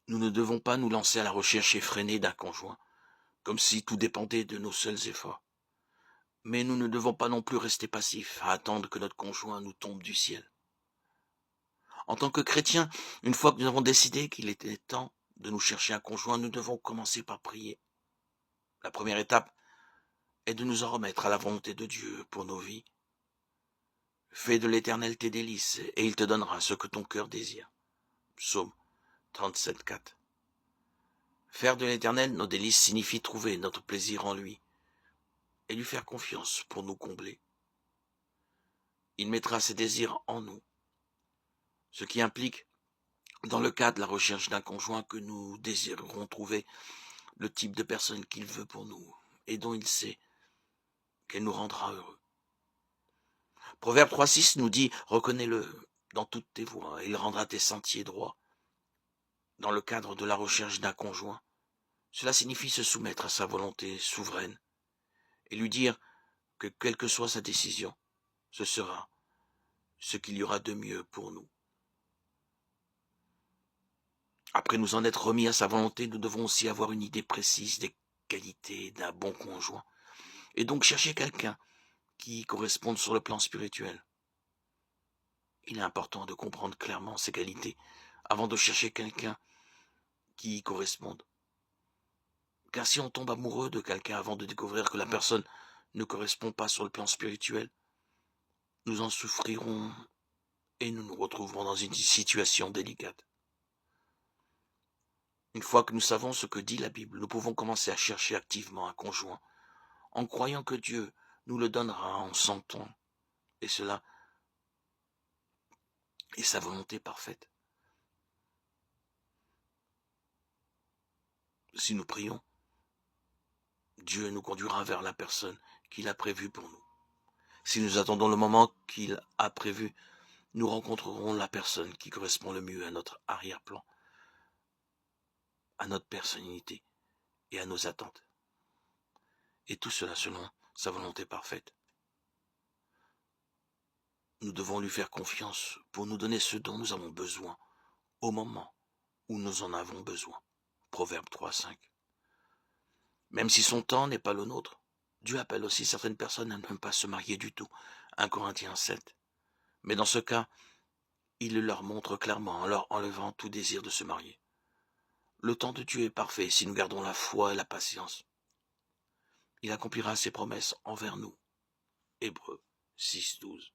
Nous ne devons pas nous lancer à la recherche effrénée d'un conjoint, comme si tout dépendait de nos seuls efforts. Mais nous ne devons pas non plus rester passifs à attendre que notre conjoint nous tombe du ciel. En tant que chrétiens, une fois que nous avons décidé qu'il était temps de nous chercher un conjoint, nous devons commencer par prier. La première étape est de nous en remettre à la volonté de Dieu pour nos vies. Fais de l'Éternel tes délices, et il te donnera ce que ton cœur désire. Psaume 37, 4. Faire de l'Éternel nos délices signifie trouver notre plaisir en lui et lui faire confiance pour nous combler. Il mettra ses désirs en nous, ce qui implique, dans le cas de la recherche d'un conjoint, que nous désirerons trouver le type de personne qu'il veut pour nous et dont il sait qu'elle nous rendra heureux. Proverbe 3,6 nous dit « Reconnais-le dans toutes tes voies et il rendra tes sentiers droits ». Dans le cadre de la recherche d'un conjoint, cela signifie se soumettre à sa volonté souveraine et lui dire que quelle que soit sa décision, ce sera ce qu'il y aura de mieux pour nous. Après nous en être remis à sa volonté, nous devons aussi avoir une idée précise des qualités d'un bon conjoint et donc chercher quelqu'un qui corresponde sur le plan spirituel. Il est important de comprendre clairement ses qualités avant de chercher quelqu'un qui y corresponde. Car si on tombe amoureux de quelqu'un avant de découvrir que la personne ne correspond pas sur le plan spirituel, nous en souffrirons et nous nous retrouverons dans une situation délicate. Une fois que nous savons ce que dit la Bible, nous pouvons commencer à chercher activement un conjoint, en croyant que Dieu nous le donnera en son temps, et cela est sa volonté parfaite. Si nous prions, Dieu nous conduira vers la personne qu'il a prévue pour nous. Si nous attendons le moment qu'il a prévu, nous rencontrerons la personne qui correspond le mieux à notre arrière-plan, à notre personnalité et à nos attentes. Et tout cela selon sa volonté parfaite. Nous devons lui faire confiance pour nous donner ce dont nous avons besoin au moment où nous en avons besoin. Proverbe 3, 5. Même si son temps n'est pas le nôtre, Dieu appelle aussi certaines personnes à ne même pas se marier du tout. 1 Corinthiens 7. Mais dans ce cas, il le leur montre clairement en leur enlevant tout désir de se marier. Le temps de Dieu est parfait si nous gardons la foi et la patience. Il accomplira ses promesses envers nous. Hébreux 6, 12.